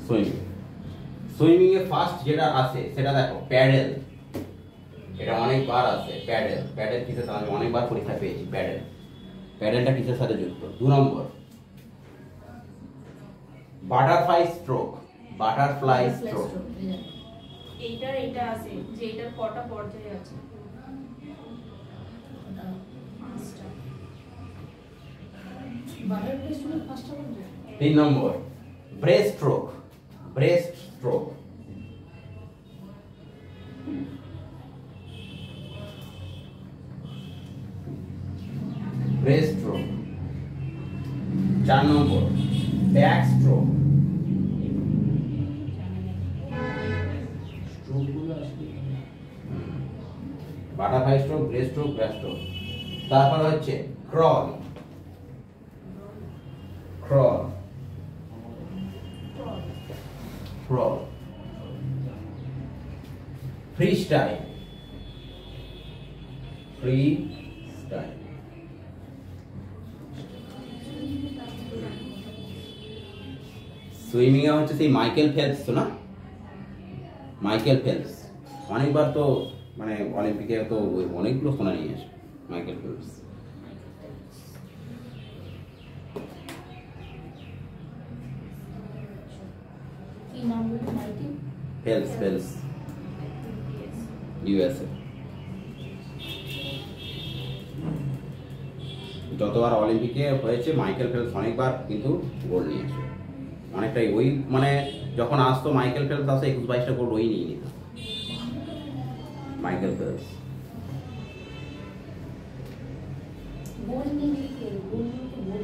সুইমিং সুইমিং এ ফার্স্ট যেটা আছে সেটা দেখো প্যাডেল এটা অনেকবার আছে প্যাডেল প্যাডেল কিসের সাথে আমি অনেকবার পরীক্ষা পেয়েছি প্যাডেল প্যাডেলটা কিসের সাথে যুক্ত 2 নম্বর বাটারফ্লাই স্ট্রোক বাটারফ্লাই স্ট্রোক এইটার এইটা আছে যে এটার কটা পর্যায়ে আছে পাঁচটা বাটার প্লেসমেন্ট পাঁচটা বলছো 3 নম্বর breaststroke breaststroke breaststroke 4 নম্বর ব্যাক স্ট্রোক স্ট্রোকগুলো আসলে butterfly stroke breaststroke backstroke তারপর হচ্ছে crawl crawl crawl freestyle freestyle swimming এ হচ্ছে সেই মাইকেল ফেলপস তো না মাইকেল ফেলপস অনেকবার তো মানে অলিম্পিকে তো অনেকগুলো সোনা নিয়ে আসে মাইকেল ফেলপস কি নাম বলছো মাইকেল ফেলপস ফেলপস ইউএসএ যতবার অলিম্পিকে হয়েছে মাইকেল ফেলপস অনেকবার কিন্তু গোল্ড নিয়েছে অনেকটাই ওই মানে যখন আসতো মাইকেল ফেলপস আসতো 21-22টা গোল্ড ওই নিয়ে নিত মাইকেল ফেলপস গোল নিয়ে লিখে গোল তো গোল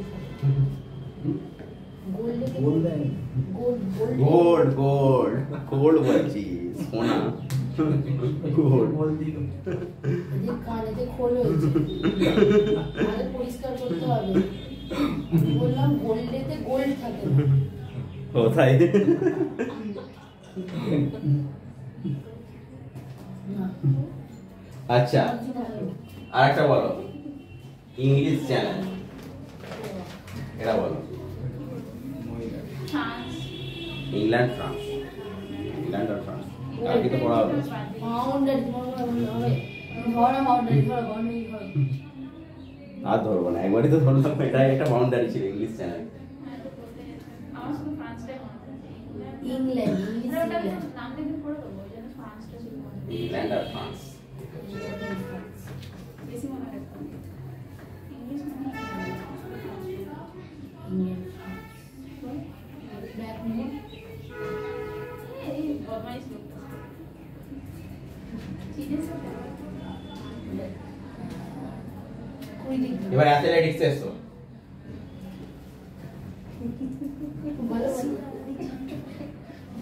গোল লিখে গোল দেন গোল গোল্ড গোল্ড গোল্ড বলছি সোনা গোল্ড গোল দিল এদের কানেতে খোল হয়েছে আগে পরিষ্কার করতে হবে বললাম গোল্ডেতে গোল্ড থাকে না কোথায় না আচ্ছা আরেকটা বলো ইংলিশ চ্যানেল এটা বলো মহিলা ফ্রান্স ইংল্যান্ড ফ্রান্স ইংল্যান্ড আর ফ্রান্স আর কি তো পড়া হবে পাউন্ড আর তোমার হবে ধরো বাউন্ডারি ধরো বাউন্ডারি ধরো আর ধরবো না, একবারই তো ধরলাম, এটা একটা বাউন্ডারি ছিল ইংলিশ চ্যানেল। আমার শুধু ফ্রান্সটাই মনে আছে। ইংল্যান্ড ইংলিশ আরে ওটাকে ইংল্যান্ড নাম দেখে পড়ে দেবো, ওই জন্য ফ্রান্সটা ছিল মনে আছে। ইংল্যান্ড আর ফ্রান্স। বেশি মনে রাখতাম ইংলিশ মনে হয়। ইংল্যান্ড ব্যাক মোড এই বদমাইশ লোকটা চীনের সাথে কুড়ি ডিগ্রি এবার অ্যাথলেটিক্স এসো। ভালো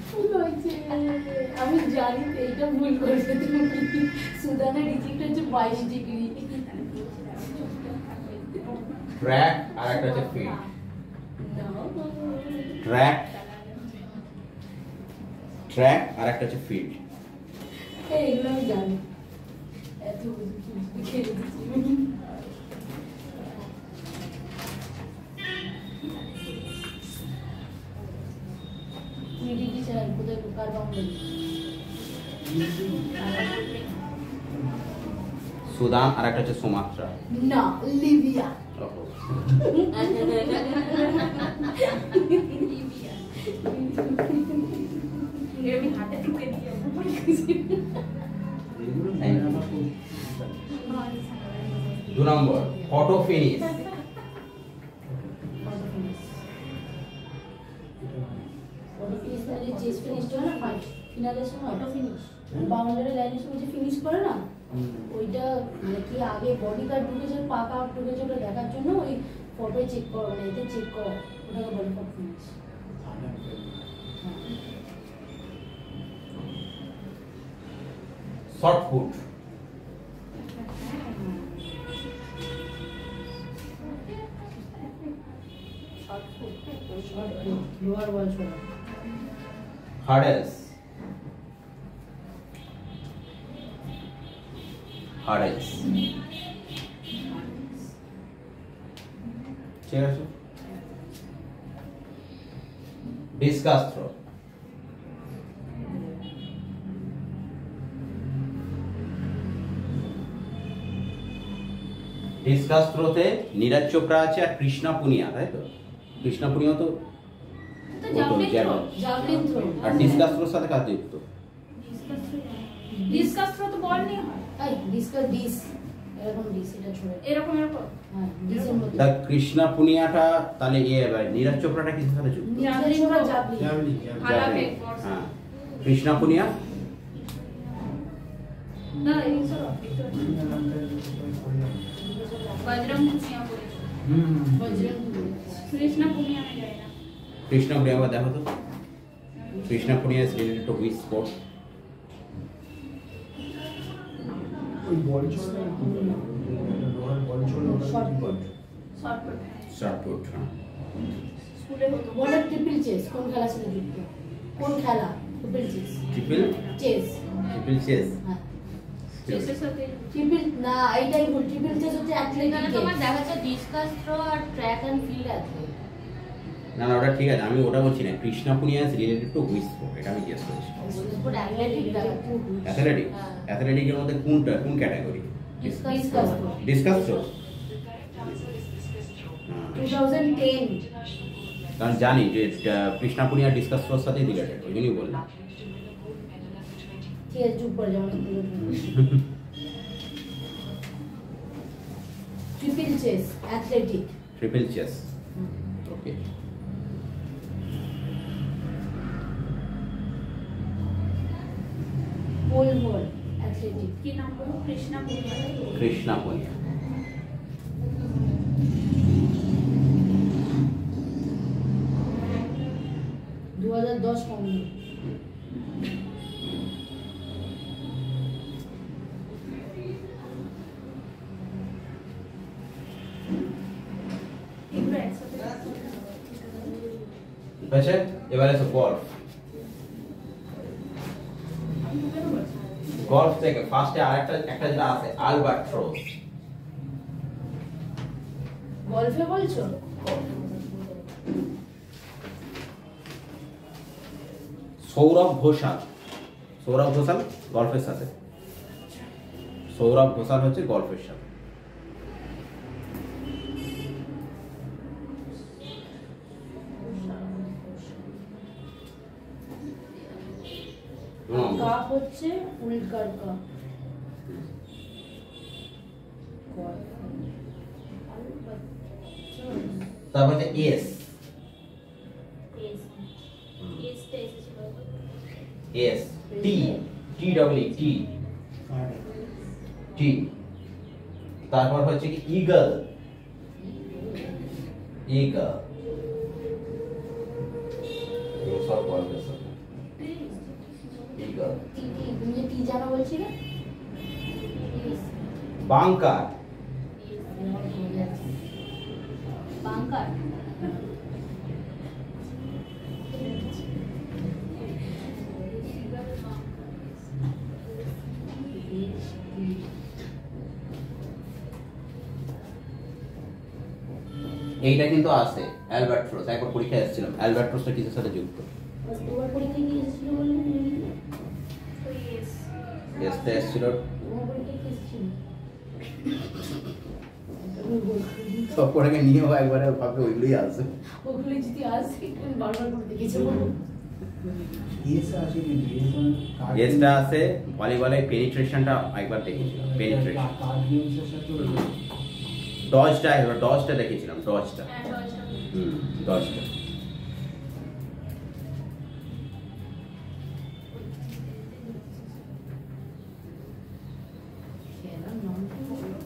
ভুল হয়েছে আমি জানি তো এইটা ভুল করবে তুমি সুদানের রিজিক্ট হচ্ছে 22 ডিগ্রি ট্র্যাক আর একটা হচ্ছে ফিল্ড। ট্র্যাক আর একটা হচ্ছে ফিল্ড। এগুলো আমি জানি এত খেলে দিচ্ছি মিডিটি চ্যানেল কোথায় কার বাউন্ডারি সুদান আর একটা হচ্ছে সুমাত্রা। না লিবিয়া ওহো। এরকম হাতে ঢুকে দিয়ে এগুলো মনে আমার খুব 2 নম্বর ফটো ফিনিশ। অটো ফিনিশ মানে চেস ফিনিশ হয় না ফাইট ফিনালের সময় অটো ফিনিশ বাউন্ডারি লাইনের সময় যে ফিনিশ করে না ওইটা মানে কি আগে বডি কার্ড ঢুকেছে পা কার্ড ঢুকেছে ওটা দেখার জন্য ওই ফটোয় চেক করো মানে এতে চেক করো ওটাকে বলে ফটো ফিনিশ শর্ট ফুট। লোয়ার বল ছোড়া হার্ডেলস। ঠিক আছে। Discus throw. ডিসকাস থ্রোতে নীরজ চোপড়া আছে আর কৃষ্ণা পুনিয়া, তাই তো? কৃষ্ণা পুনিয়া তো জাভলিন থ্রো আর ডিসকাস থ্রোর সাথে কাজ যুক্ত। ডিসকাস থ্রো তো বল নিয়ে হয় এই ডিসকাস ডিস এরকম ডিস এটা ছোড়ে এরকম এরকম হ্যাঁ ডিসের মধ্যে তা কৃষ্ণা পুনিয়াটা তাহলে নীরজ চোপড়াটা কিসের সাথে যুক্ত? জাভলিন ছোড়া জাভলিন জাভলিন ভালা জাভলিন। বেগ হ্যাঁ। কৃষ্ণা পুনিয়া না এই সব বজরং পুনিয়া বলে বজরং কৃষ্ণা পুনিয়া में जाए ना কৃষ্ণা পুনিয়া একবার দেখো তো। Krishna Poonia is related to which sport? ওই বল ছোড়া লোয়ার বল ছোড়া short put short put short put. স্কুলে হতো বলার ট্রিপল চেস কোন খেলার সাথে যুক্ত কোন খেলা triple chess triple chess chess. হ্যাঁ চেসের সাথে ট্রিপল না এইটাই ভুল ট্রিপল চেস হচ্ছে অ্যাথলেটিক এখানে তোমার দেখাচ্ছে ডিসকাস থ্রো আর ট্র্যাক এন্ড ফিল্ড আছে। না না ওটা ঠিক আছে, আমি ওটা বলছি না। Krishna Poonia is related to which sport, এটা আমি জিজ্ঞেস করেছি। স্পোর্ট অ্যাথলেটিক দেখাচ্ছে। অ্যাথলেটিক। হ্যাঁ। অ্যাথলেটিকের মধ্যে কোনটা, কোন category? Discus discus throw. Discus throw. 2010 কারণ জানি যে কৃষ্ণা পুনিয়া ডিসকাস থ্রোর সাথে রিলেটেড, ওই জন্যই বললাম। চেস যুগ পড়ে যেমন triple chase athletic triple chase. Okay. Pole vault athletic কি নাম বলো কৃষ্ণা পুনিয়া কৃষ্ণা পুনিয়া। দু 2010 কমন এগুলো একসাথে ঠিক আছে, এবারে এসো গল্ফ। গল্ফ থেকে ফার্স্টে আরেকটা যেটা আছে আলবাট্রোস। গল্ফে বলছো সৌরভ ঘোষাল। সৌরভ ঘোষাল গল্ফের সাথে। সৌরভ ঘোষাল হচ্ছে গল্ফের সাথে। কাপ হচ্ছে উল্কার কাপ। তারপর হচ্ছে ace, ace tee, tee double tee, tee. তারপর হচ্ছে কি ইগল, ইগল। সব গল্পের সাথে ইগল। তুমি যে টি জানা বলছিলে, বাংকার, বাংকার, এইটা কিন্তু আছে অ্যালবার্ট্রোস। একবার পরীক্ষায় এসেছিলাম, অ্যালবার্ট্রোসটা কিসের সাথে যুক্ত? তোমার পরীক্ষায় কি এসেছিল বললে? এসতে এসেছিল। তোমার পরীক্ষায় কি এসেছিল? সব কটাকে নিয়েও একবারে ভাবে ওইগুলোই আছে। ওগুলো যদি আসে তুমি বারবার করে দেখেছো বলো। এসটা আছে ভলিবলে পেনিট্রেশনটা একবার দেখেছিলাম, পেনিট্রেশন। ডজটা এবার ডজটা দেখেছিলাম, ডজটা। ডজটা। খেলার নাম কি বলো?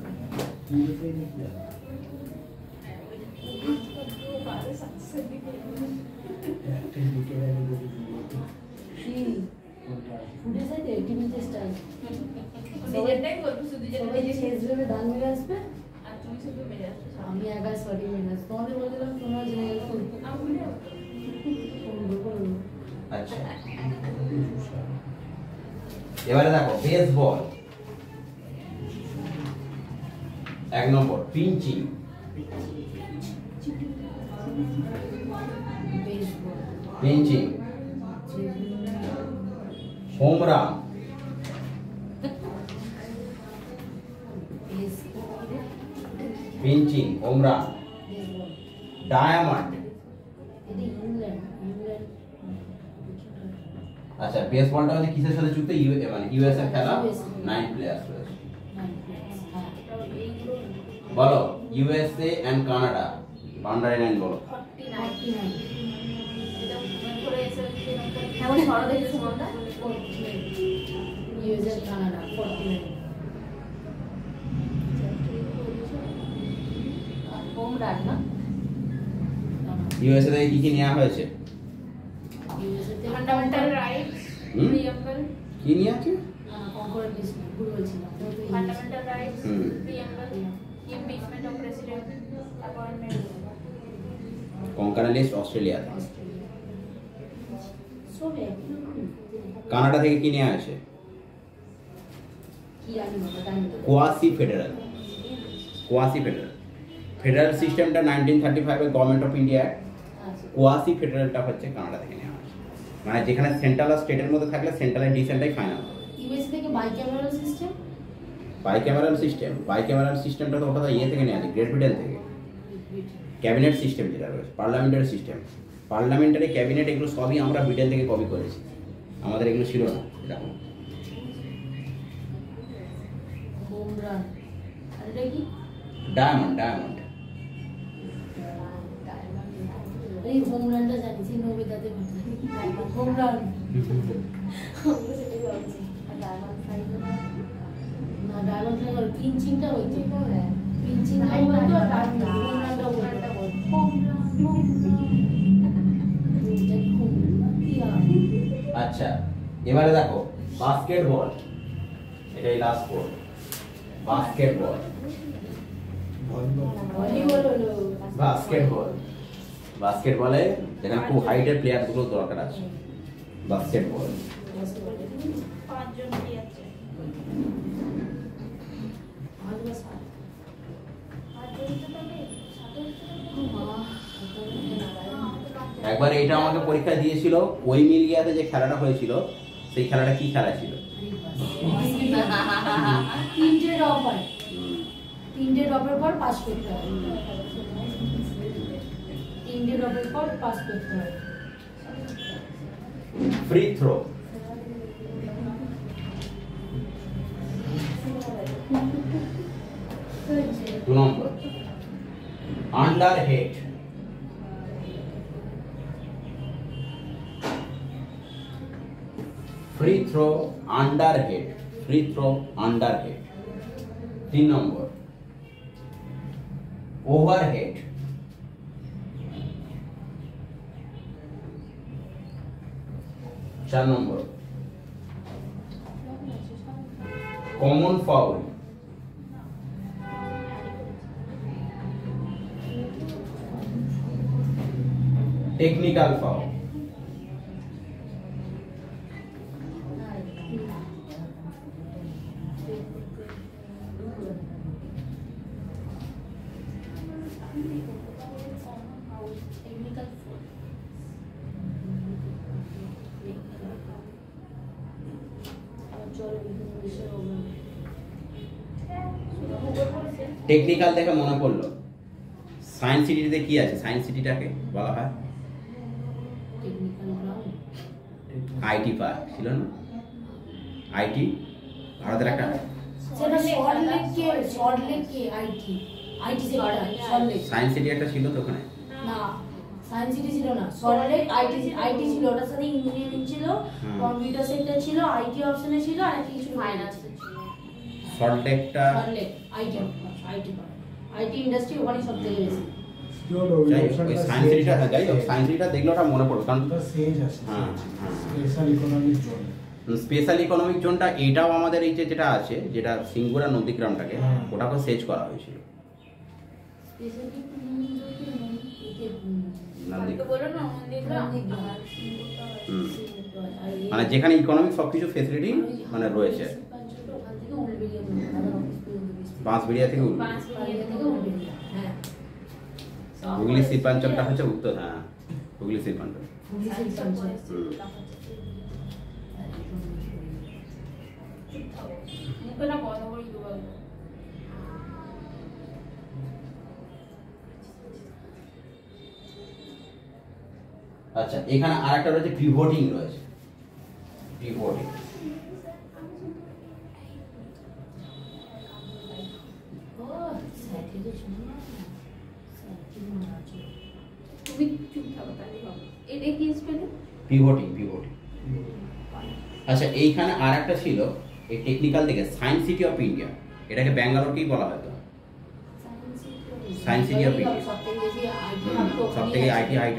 ফুটে সাইডে টিভিতে স্টাইল নিজেরটাই বলবো, শুধু যেটা সবাই নিজে শেষ ভেবে দান মেরে আসবে, আর তুমি শুধু মেরে আসছো। আমি একা সরি মেরে আসবো। তোমাদের বলে দিলাম, তোমরা জেনে গেলে আমি ভুলে যাবো। আচ্ছা, এবারে দেখো বেসবল। 1 নম্বর pinching, baseball, pinching. Home run, pinching, home run. Baseball, diamond. এটা ইংল্যান্ড, ইংল্যান্ড। আচ্ছা, বেসবলটা হচ্ছে কিসের সাথে যুক্ত? মানে ইউএস এর খেলা, 9 প্লেয়ার্স রয়েছে। বলো USA and Canada, boundary line বলো। 49, এমন ছড়া দেখেছো আমরা? US Canada 49। হোম রান না? ইউএসএ থেকে কি কি নেওয়া হয়েছে? ইউএস তে ফান্ডামেন্টাল রাইটস, হুম? প্রিএম্বল, কি নিয়ে আছে? কনকরেন্ট লিস্ট ভুল বলছিলাম। ফান্ডামেন্টাল রাইটস, হুম। Preamble, impeachment of president, appointment. Concurrent list Australia থেকে। সব একই রকম। কানাডা থেকে কি নেওয়া আছে? কি জানি না, জানি না। Quasi federal, quasi federal. Federal সিস্টেমটা 1935 এর গভর্নমেন্ট অফ ইন্ডিয়া। আচ্ছা। কোয়াসি ফেডারেলটা হচ্ছে কানাডা থেকে নেওয়া আছে। মানে যেখানে সেন্ট্রাল আর স্টেটের মধ্যে থাকলে সেন্ট্রালের ডিসেন্টটাই ফাইনাল। ইউএস থেকে bicameral system. Bicameral system, bicameral সিস্টেমটা তো ওটা ইয়ে থেকে নেওয়া আছে, গ্রেট ব্রিটেন থেকে। ক্যাবিনেট সিস্টেম যেটা রয়েছে, পার্লামেন্টারি সিস্টেম, পার্লামেন্টারি ক্যাবিনেট, এগুলো সবই আমরা ব্রিটেন থেকে কপি করেছি। আমাদের এগুলো ছিল না এরকম। Home run. আর এটা কি? Diamond, diamond. এই হোম রানটা জানি, সেই নবিতাতে হোম রান। না ডায়মন্ড না, পিঞ্চিংটা হইতো। পিঞ্চিংটাও বলতো আর হোম রানটাও বলতো। আচ্ছা, এবারে দেখো বাস্কেটবল। এটাই লাস্ট বোর্ড। বাস্কেটবল, ভলিবল হলো। বাস্কেটবল। বাস্কেটবলে যেখানে খুব হাইটের প্লেয়ার গুলো দরকার আছে। বাস্কেটবল। 5 জন প্লেয়ার চাই। একবার এটা আমাকে পরীক্ষা দিয়েছিল, ওইমিলিয়াতে যে খেলাটা হয়েছিল, সেই খেলাটা কি খেলা ছিল? তিনটে ড্রপ হয়, তিনটে ড্রপের পর পাস করতে হয়, তিনটে ড্রপের পর পাস করতে হয়। ফ্রি থ্রো, দু নম্বর under head, free throw under head, free throw under head. 3 নম্বর ওভার হেড, 4 নম্বর common foul, technical foul. Technical দেখে মনে পড়লো সায়েন্স সিটিতে কি আছে, সায়েন্স সিটিটাকে বলা হয় আইটি পার্ক ছিল না, আইটি ভারতের একটা সেটা সল্টলেক কে IT sector Salt Lake. Science city একটা ছিল তো ওখানে, না সায়েন্স সিটি ছিল না, সল্টলেক আইটি ছিল, ওটার সাথে ইঞ্জিনিয়ারিং ছিল, কম্পিউটার সেক্টর ছিল, আইটি অপশনে ছিল, আর একটা কিছু ফাইন্যান্স ছিল। সল্টলেকটা সল্টলেক আইটি ইন্ডাস্ট্রি ওখানে সবথেকে বেশি। যাই হোক ওই সায়েন্স সিটিটা, যাই হোক সায়েন্স সিটিটা দেখলে ওটা মনে পড়বে কারণ হ্যাঁ special economic zone, special economic জোনটা এটাও আমাদের এই যে যেটা আছে, যেটা সিঙ্গুরা নন্দীগ্রামটাকে ওটাকে সেচ করা হয়েছিল। মানে যেখানে ইকোনমিক সবকিছু ফেসিলিটি মানে রয়েছে, বাঁশবেড়িয়া থেকে হুগলি শিল্পাঞ্চলটা হচ্ছে উত্তর, হ্যাঁ হুগলি শিল্পাঞ্চল। আচ্ছা এখানে আরেকটা রয়েছে পিভটিং রয়েছে, পিভটিং পিভটিং পিভটিং। আচ্ছা এইখানে আর একটা ছিল এই টেকনিক্যাল থেকে সায়েন্স সিটি অফ ইন্ডিয়া, এটাকে ব্যাঙ্গালোরকেই বলা হতো সায়েন্স সিটি অফ ইন্ডিয়া। সব থেকে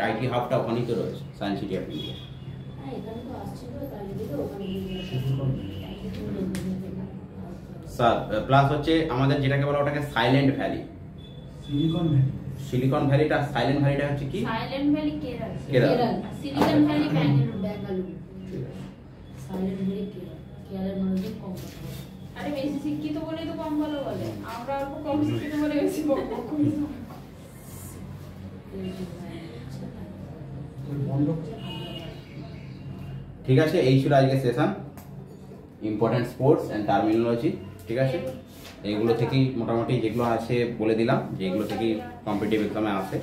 আইটি হাবটা ওখানেই তো রয়েছে, science city of India. Sir plus হচ্ছে আমাদের যেটাকে বলা ওটাকে silent valley, silicon valley. Silicon ভ্যালিটা, সাইলেন্ট ভ্যালিটা হচ্ছে কি? Silent valley Kerala, Kerala. Silicon valley Bengaluru. Silent valley কেরলের মানুষজন কম কথা বলে। আরে বেশি শিক্ষিত বলেই তো কম ভালো বলে, আমরা অল্প কম শিক্ষিত বলে বেশি বকবক করি। ঠিক আছে, এই ছিল আজকে session important sports and terminology. ঠিক আছে, এইগুলো থেকেই মোটামুটি যেগুলো আছে বলে দিলাম, যেগুলো থেকেই কম্পিটিটিভ এক্সামে আসে।